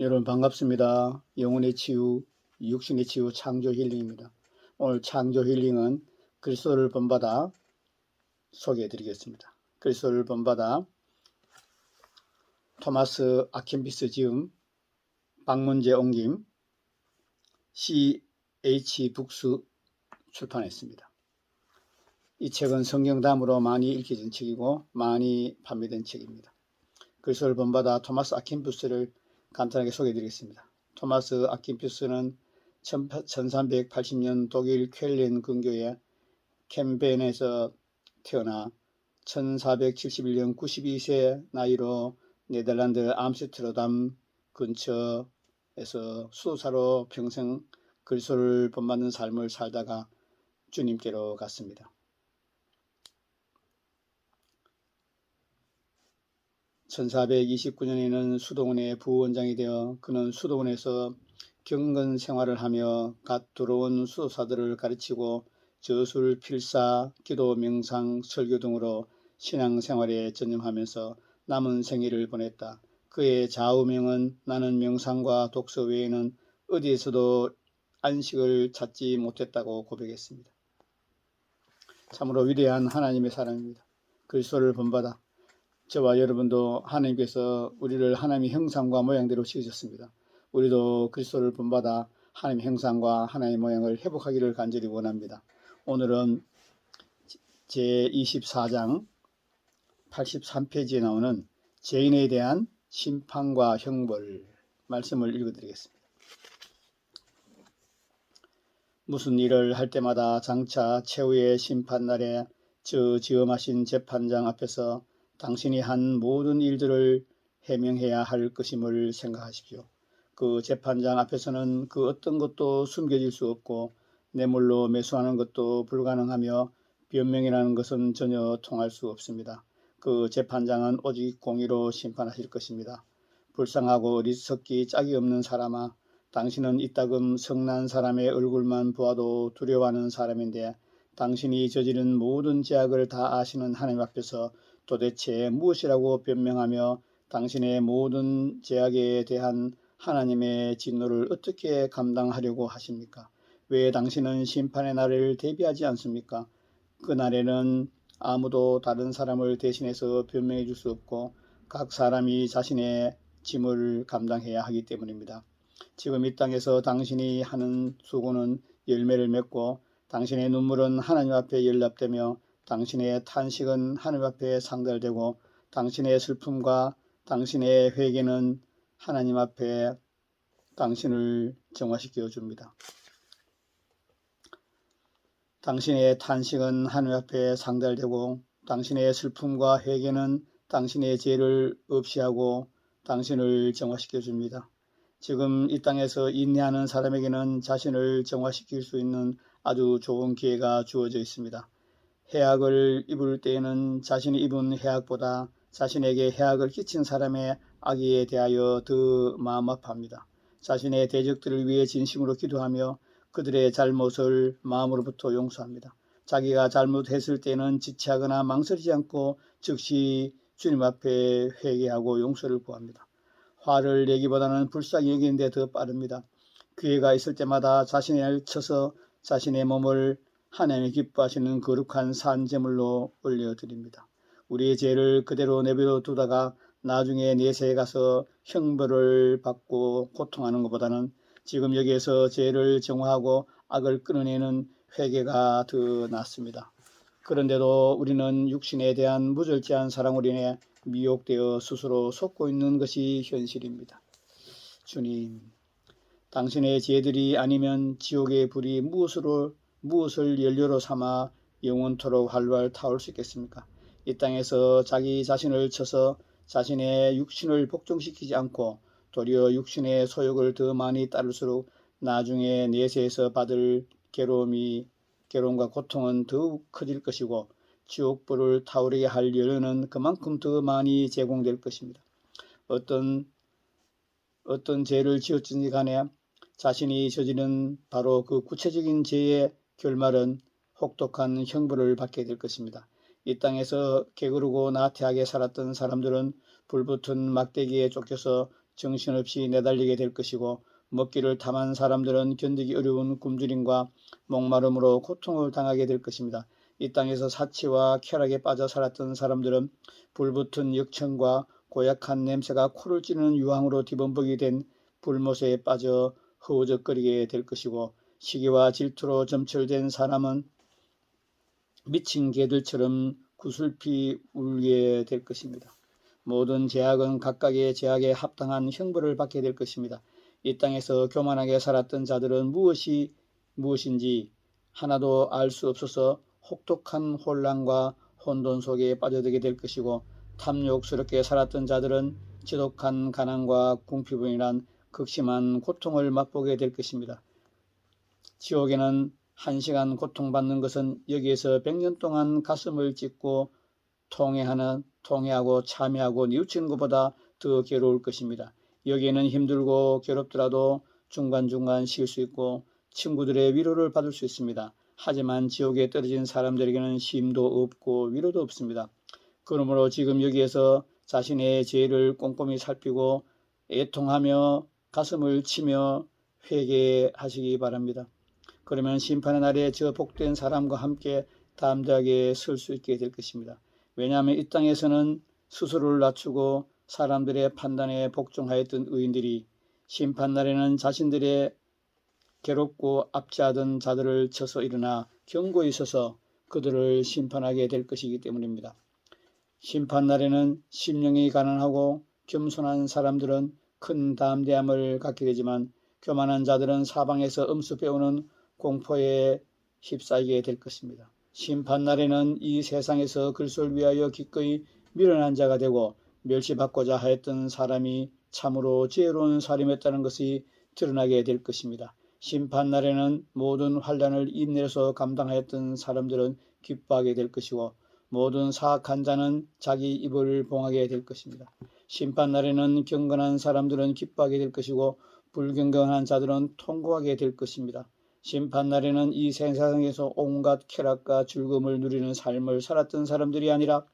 여러분 반갑습니다. 영혼의 치유, 육신의 치유 창조 힐링입니다. 오늘 창조 힐링은 그리스도를 본받아 소개해 드리겠습니다. 그리스도를 본받아 토마스 아킨피스 지음, 박문재 옮김, CH 북스 출판했습니다. 이 책은 성경 다음으로 많이 읽혀진 책이고 많이 판매된 책입니다. 그리스도를 본받아 토마스 아킨피스를 간단하게 소개해 드리겠습니다. 토마스 아킨피스는 1380년 독일 쾰른 근교의 캠벤에서 태어나 1471년 92세 나이로 네덜란드 암스테르담 근처에서 수도사로 평생 그리스도를 본받는 삶을 살다가 주님께로 갔습니다. 1429년에는 수도원의 부원장이 되어 그는 수도원에서 경건 생활을 하며 갓 들어온 수도사들을 가르치고 저술, 필사, 기도, 명상, 설교 등으로 신앙생활에 전념하면서 남은 생애를 보냈다. 그의 좌우명은 나는 명상과 독서 외에는 어디에서도 안식을 찾지 못했다고 고백했습니다. 참으로 위대한 하나님의 사랑입니다. 그리스도를 본받아 저와 여러분도 하나님께서 우리를 하나님의 형상과 모양대로 지으셨습니다. 우리도 그리스도를 본받아 하나님의 형상과 하나님의 모양을 회복하기를 간절히 원합니다. 오늘은 제24장 83페이지에 나오는 죄인에 대한 심판과 형벌 말씀을 읽어드리겠습니다. 무슨 일을 할 때마다 장차 최후의 심판날에 저 지엄하신 재판장 앞에서 당신이 한 모든 일들을 해명해야 할 것임을 생각하십시오. 그 재판장 앞에서는 그 어떤 것도 숨겨질 수 없고 뇌물로 매수하는 것도 불가능하며 변명이라는 것은 전혀 통할 수 없습니다. 그 재판장은 오직 공의로 심판하실 것입니다. 불쌍하고 어리석기 짝이 없는 사람아, 당신은 이따금 성난 사람의 얼굴만 보아도 두려워하는 사람인데 당신이 저지른 모든 죄악을 다 아시는 하나님 앞에서 도대체 무엇이라고 변명하며 당신의 모든 죄악에 대한 하나님의 진노를 어떻게 감당하려고 하십니까? 왜 당신은 심판의 날을 대비하지 않습니까? 그 날에는 아무도 다른 사람을 대신해서 변명해 줄 수 없고 각 사람이 자신의 짐을 감당해야 하기 때문입니다. 지금 이 땅에서 당신이 하는 수고는 열매를 맺고 당신의 눈물은 하나님 앞에 연락되며 당신의 탄식은 하나님 앞에 상달되고 당신의 슬픔과 당신의 회개는 하나님 앞에 당신을 정화시켜 줍니다. 당신의 탄식은 하나님 앞에 상달되고 당신의 슬픔과 회개는 당신의 죄를 없이하고 당신을 정화시켜 줍니다. 지금 이 땅에서 인내하는 사람에게는 자신을 정화시킬 수 있는 아주 좋은 기회가 주어져 있습니다. 해악을 입을 때에는 자신이 입은 해악보다 자신에게 해악을 끼친 사람의 악에 대하여 더 마음 아파합니다. 자신의 대적들을 위해 진심으로 기도하며 그들의 잘못을 마음으로부터 용서합니다. 자기가 잘못했을 때는 지체하거나 망설이지 않고 즉시 주님 앞에 회개하고 용서를 구합니다. 화를 내기보다는 불쌍히 여기는데 더 빠릅니다. 기회가 있을 때마다 자신을 쳐서 자신의 몸을 하나님이 기뻐하시는 거룩한 산제물로 올려드립니다. 우리의 죄를 그대로 내버려 두다가 나중에 내세에 가서 형벌을 받고 고통하는 것보다는 지금 여기에서 죄를 정화하고 악을 끊어내는 회개가 더 낫습니다. 그런데도 우리는 육신에 대한 무절제한 사랑으로 인해 미혹되어 스스로 속고 있는 것이 현실입니다. 주님, 당신의 죄들이 아니면 지옥의 불이 무엇을 연료로 삼아 영원토록 활활 타올 수 있겠습니까? 이 땅에서 자기 자신을 쳐서 자신의 육신을 복종시키지 않고 도리어 육신의 소욕을 더 많이 따를수록 나중에 내세에서 받을 괴로움과 고통은 더욱 커질 것이고 지옥불을 타오르게 할 연료는 그만큼 더 많이 제공될 것입니다. 어떤 죄를 지었든지 간에 자신이 저지른 바로 그 구체적인 죄의 결말은 혹독한 형벌을 받게 될 것입니다. 이 땅에서 게으르고 나태하게 살았던 사람들은 불붙은 막대기에 쫓겨서 정신없이 내달리게 될 것이고, 먹기를 탐한 사람들은 견디기 어려운 굶주림과 목마름으로 고통을 당하게 될 것입니다. 이 땅에서 사치와 쾌락에 빠져 살았던 사람들은 불붙은 역청과 고약한 냄새가 코를 찌르는 유황으로 뒤범벅이 된 불못에 빠져 허우적거리게 될 것이고, 시기와 질투로 점철된 사람은 미친 개들처럼 구슬피 울게 될 것입니다. 모든 죄악은 각각의 죄악에 합당한 형벌을 받게 될 것입니다. 이 땅에서 교만하게 살았던 자들은 무엇인지 하나도 알 수 없어서 혹독한 혼란과 혼돈 속에 빠져들게 될 것이고, 탐욕스럽게 살았던 자들은 지독한 가난과 궁핍으로 극심한 고통을 맛보게 될 것입니다. 지옥에는 1시간 고통받는 것은 여기에서 100년 동안 가슴을 찢고 통회하고 참회하고 뉘우치는 것보다 더 괴로울 것입니다. 여기에는 힘들고 괴롭더라도 중간중간 쉴 수 있고 친구들의 위로를 받을 수 있습니다. 하지만 지옥에 떨어진 사람들에게는 쉼도 없고 위로도 없습니다. 그러므로 지금 여기에서 자신의 죄를 꼼꼼히 살피고 애통하며 가슴을 치며 회개하시기 바랍니다. 그러면 심판의 날에 저 복된 사람과 함께 담대하게 설 수 있게 될 것입니다. 왜냐하면 이 땅에서는 스스로를 낮추고 사람들의 판단에 복종하였던 의인들이 심판날에는 자신들의 괴롭고 압제하던 자들을 쳐서 일어나 경고에 서서 그들을 심판하게 될 것이기 때문입니다. 심판날에는 심령이 가난하고 겸손한 사람들은 큰 담대함을 갖게 되지만, 교만한 자들은 사방에서 엄수 빼오는 공포에 휩싸이게 될 것입니다. 심판날에는 이 세상에서 그리스도를 위하여 기꺼이 밀어난 자가 되고 멸시받고자 하였던 사람이 참으로 지혜로운 사람이었다는 것이 드러나게 될 것입니다. 심판날에는 모든 환난을 인내해서 감당하였던 사람들은 기뻐하게 될 것이고, 모든 사악한 자는 자기 입을 봉하게 될 것입니다. 심판날에는 경건한 사람들은 기뻐하게 될 것이고 불경건한 자들은 통곡하게 될 것입니다. 심판날에는 이 세상에서 온갖 쾌락과 즐거움을 누리는 삶을 살았던 사람들이 아니라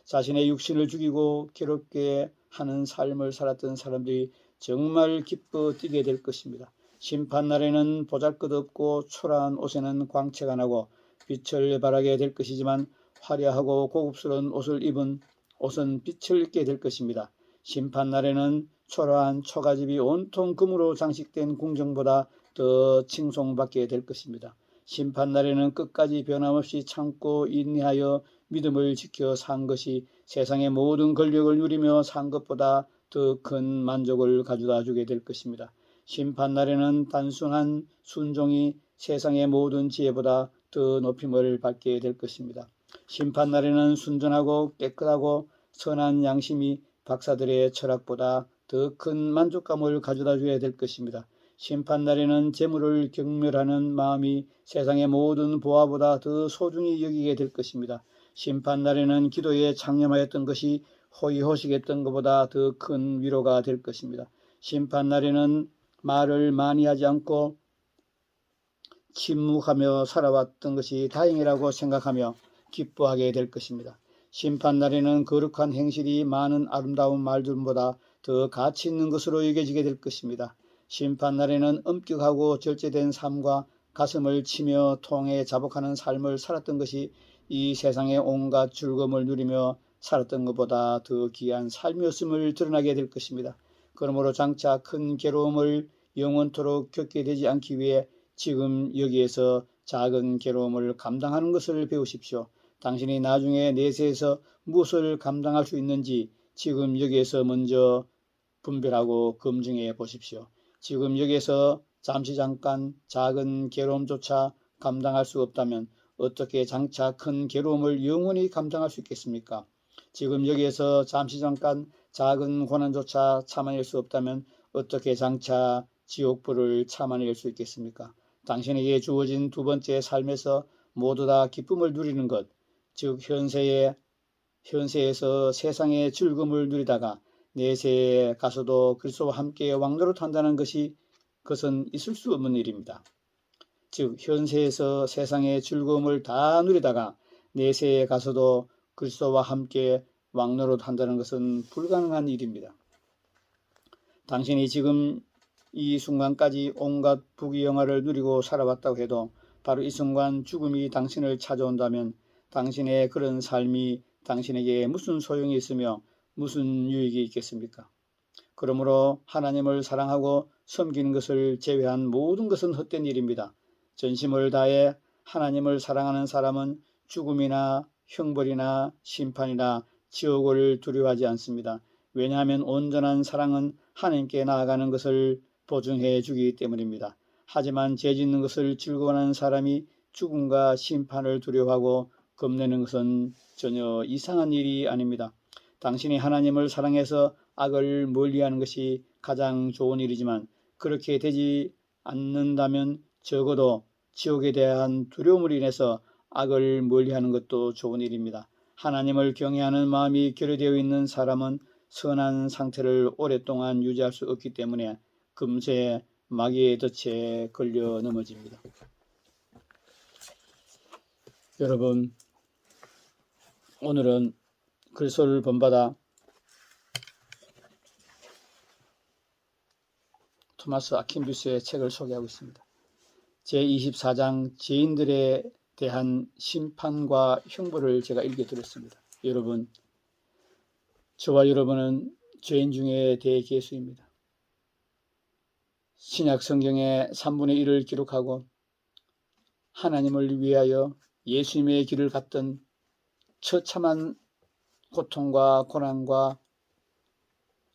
자신의 육신을 죽이고 괴롭게 하는 삶을 살았던 사람들이 정말 기뻐 뛰게 될 것입니다. 심판날에는 보잘것없고 초라한 옷에는 광채가 나고 빛을 발하게 될 것이지만, 화려하고 고급스러운 옷을 입은 옷은 빛을 잃게 될 것입니다. 심판날에는 초라한 초가집이 온통 금으로 장식된 궁정보다 더 칭송받게 될 것입니다. 심판날에는 끝까지 변함없이 참고 인내하여 믿음을 지켜 산 것이 세상의 모든 권력을 누리며 산 것보다 더 큰 만족을 가져다 주게 될 것입니다. 심판날에는 단순한 순종이 세상의 모든 지혜보다 더 높임을 받게 될 것입니다. 심판날에는 순전하고 깨끗하고 선한 양심이 박사들의 철학보다 더 큰 만족감을 가져다 줘야 될 것입니다. 심판날에는 재물을 경멸하는 마음이 세상의 모든 보화보다 더 소중히 여기게 될 것입니다. 심판날에는 기도에 창념하였던 것이 호의호식했던 것보다 더 큰 위로가 될 것입니다. 심판날에는 말을 많이 하지 않고 침묵하며 살아왔던 것이 다행이라고 생각하며 기뻐하게 될 것입니다. 심판날에는 거룩한 행실이 많은 아름다운 말들보다 더 가치 있는 것으로 여겨지게 될 것입니다. 심판날에는 엄격하고 절제된 삶과 가슴을 치며 통해 자복하는 삶을 살았던 것이 이 세상의 온갖 즐거움을 누리며 살았던 것보다 더 귀한 삶이었음을 드러나게 될 것입니다. 그러므로 장차 큰 괴로움을 영원토록 겪게 되지 않기 위해 지금 여기에서 작은 괴로움을 감당하는 것을 배우십시오. 당신이 나중에 내세에서 무엇을 감당할 수 있는지 지금 여기에서 먼저 분별하고 검증해 보십시오. 지금 여기에서 잠깐 작은 괴로움조차 감당할 수 없다면 어떻게 장차 큰 괴로움을 영원히 감당할 수 있겠습니까? 지금 여기에서 잠깐 작은 고난조차 참아낼 수 없다면 어떻게 장차 지옥불을 참아낼 수 있겠습니까? 당신에게 주어진 두 번째 삶에서 모두 다 기쁨을 누리는 것, 즉 현세에서 세상의 즐거움을 누리다가 내세에 가서도 그리스도와 함께 왕노릇 한다는 그것은 있을 수 없는 일입니다. 즉 현세에서 세상의 즐거움을 다 누리다가 내세에 가서도 그리스도와 함께 왕노릇 한다는 것은 불가능한 일입니다. 당신이 지금 이 순간까지 온갖 부귀영화를 누리고 살아왔다고 해도 바로 이 순간 죽음이 당신을 찾아온다면 당신의 그런 삶이 당신에게 무슨 소용이 있으며 무슨 유익이 있겠습니까? 그러므로 하나님을 사랑하고 섬기는 것을 제외한 모든 것은 헛된 일입니다. 전심을 다해 하나님을 사랑하는 사람은 죽음이나 형벌이나 심판이나 지옥을 두려워하지 않습니다. 왜냐하면 온전한 사랑은 하나님께 나아가는 것을 보증해 주기 때문입니다. 하지만 죄 짓는 것을 즐거워하는 사람이 죽음과 심판을 두려워하고 겁내는 것은 전혀 이상한 일이 아닙니다. 당신이 하나님을 사랑해서 악을 멀리하는 것이 가장 좋은 일이지만 그렇게 되지 않는다면 적어도 지옥에 대한 두려움으로 인해서 악을 멀리하는 것도 좋은 일입니다. 하나님을 경외하는 마음이 결여되어 있는 사람은 선한 상태를 오랫동안 유지할 수 없기 때문에 금세 마귀의 덫에 걸려 넘어집니다. 여러분, 오늘은 그리스도를 본받아 토마스 아킨비스의 책을 소개하고 있습니다. 제24장 죄인들에 대한 심판과 형벌을 제가 읽어드렸습니다. 여러분, 저와 여러분은 죄인 중에 대개수입니다. 신약 성경의 3분의 1을 기록하고 하나님을 위하여 예수님의 길을 갔던 처참한 고통과 고난과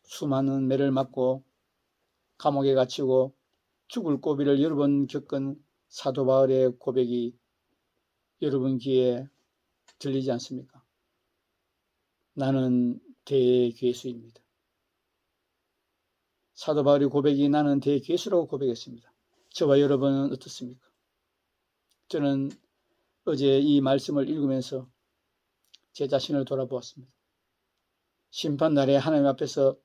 수많은 매를 맞고 감옥에 갇히고 죽을 고비를 여러 번 겪은 사도 바울의 고백이 여러분 귀에 들리지 않습니까? 나는 대괴수입니다. 사도 바울의 고백이 나는 대괴수라고 고백했습니다. 저와 여러분은 어떻습니까? 저는 어제 이 말씀을 읽으면서 제 자신을 돌아보았습니다. 심판날에 하나님 앞에서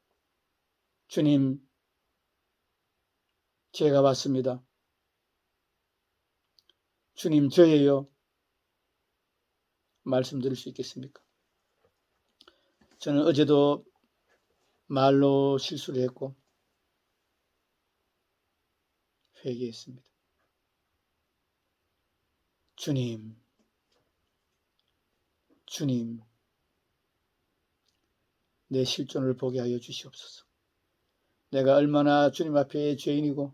주님, 죄가 왔습니다. 주님, 저예요. 말씀드릴 수 있겠습니까? 저는 어제도 말로 실수를 했고 회개했습니다. 주님, 내 실존을 보게 하여 주시옵소서. 내가 얼마나 주님 앞에 죄인이고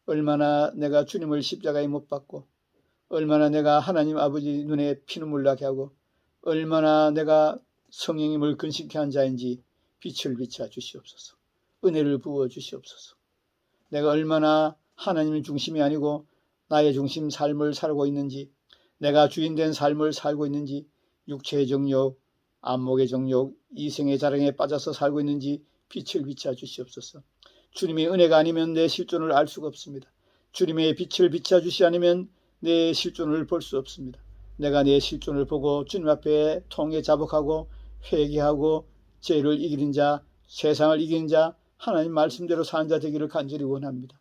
얼마나 내가 주님을 십자가에 못 박고 얼마나 내가 하나님 아버지 눈에 피눈물 나게 하고 얼마나 내가 성령님을 근심케 한 자인지 빛을 비춰 주시옵소서. 은혜를 부어 주시옵소서. 내가 얼마나 하나님 중심이 아니고 나의 중심 삶을 살고 있는지, 내가 주인된 삶을 살고 있는지, 육체의 정욕, 안목의 정욕, 이생의 자랑에 빠져서 살고 있는지 빛을 비춰 주시옵소서. 주님의 은혜가 아니면 내 실존을 알 수가 없습니다. 주님의 빛을 비춰 주시 않으면 내 실존을 볼 수 없습니다. 내가 내 실존을 보고 주님 앞에 통회 자복하고 회개하고 죄를 이기는 자, 세상을 이기는 자, 하나님 말씀대로 사는 자 되기를 간절히 원합니다.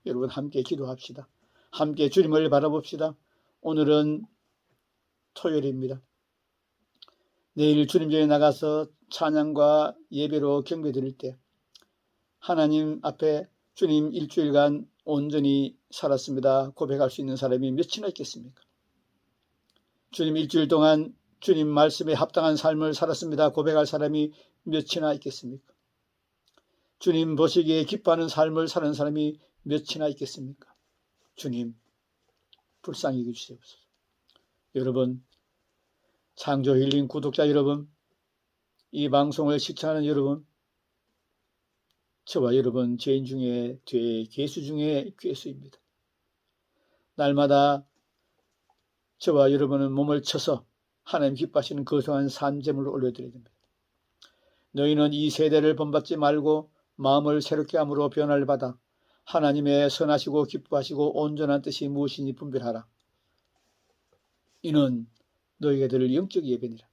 여러분 함께 기도합시다. 함께 주님을 바라봅시다. 오늘은 토요일입니다. 내일 주님 전에 나가서 찬양과 예배로 경배 드릴 때 하나님 앞에 주님 일주일간 온전히 살았습니다 고백할 수 있는 사람이 몇이나 있겠습니까? 주님 일주일 동안 주님 말씀에 합당한 삶을 살았습니다 고백할 사람이 몇이나 있겠습니까? 주님 보시기에 기뻐하는 삶을 사는 사람이 몇이나 있겠습니까? 주님 불쌍히 여기주시옵소서. 여러분, 창조 힐링 구독자 여러분, 이 방송을 시청하는 여러분, 저와 여러분 죄인 중에 괴수 중에 괴수입니다. 날마다 저와 여러분은 몸을 쳐서 하나님 기뻐하시는 거룩한 산제물을 올려드려야 됩니다. 너희는 이 세대를 본받지 말고 마음을 새롭게 함으로 변화를 받아 하나님의 선하시고 기뻐하시고 온전한 뜻이 무엇인지 분별하라. 이는 너희가 들을 영적 예배니라.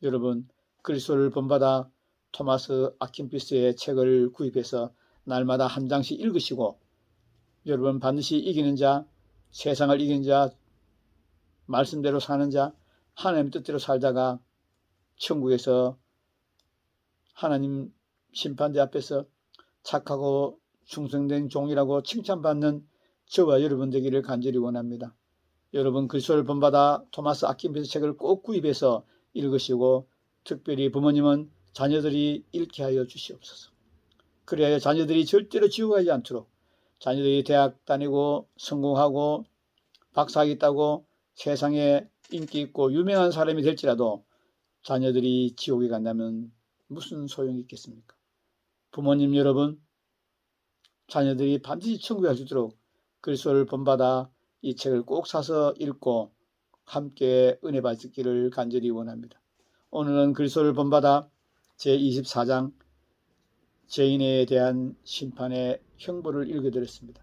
여러분, 그리스도를 본받아 토마스 아킨피스의 책을 구입해서 날마다 한 장씩 읽으시고 여러분 반드시 이기는 자, 세상을 이기는 자, 말씀대로 사는 자, 하나님 뜻대로 살다가 천국에서 하나님 심판대 앞에서 착하고 충성된 종이라고 칭찬받는 저와 여러분 되기를 간절히 원합니다. 여러분 그리스도를 본받아 토마스 아킨피스 책을 꼭 구입해서 읽으시고 특별히 부모님은 자녀들이 읽게 하여 주시옵소서. 그래야 자녀들이 절대로 지옥 가지 않도록 자녀들이 대학 다니고 성공하고 박사학위 따고 세상에 인기 있고 유명한 사람이 될지라도 자녀들이 지옥에 간다면 무슨 소용이 있겠습니까? 부모님 여러분, 자녀들이 반드시 천국에 갈 수 있도록 그리스도를 본받아 이 책을 꼭 사서 읽고 함께 은혜 받기를 간절히 원합니다. 오늘은 그리스도를 본받아 제24장 죄인에 대한 심판의 형벌을 읽어드렸습니다.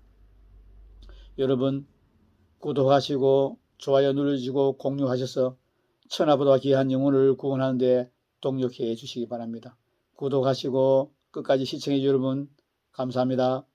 여러분 구독하시고 좋아요 눌러주시고 공유하셔서 천하보다 귀한 영혼을 구원하는 데 동력해 주시기 바랍니다. 구독하시고 끝까지 시청해 주신 여러분 감사합니다.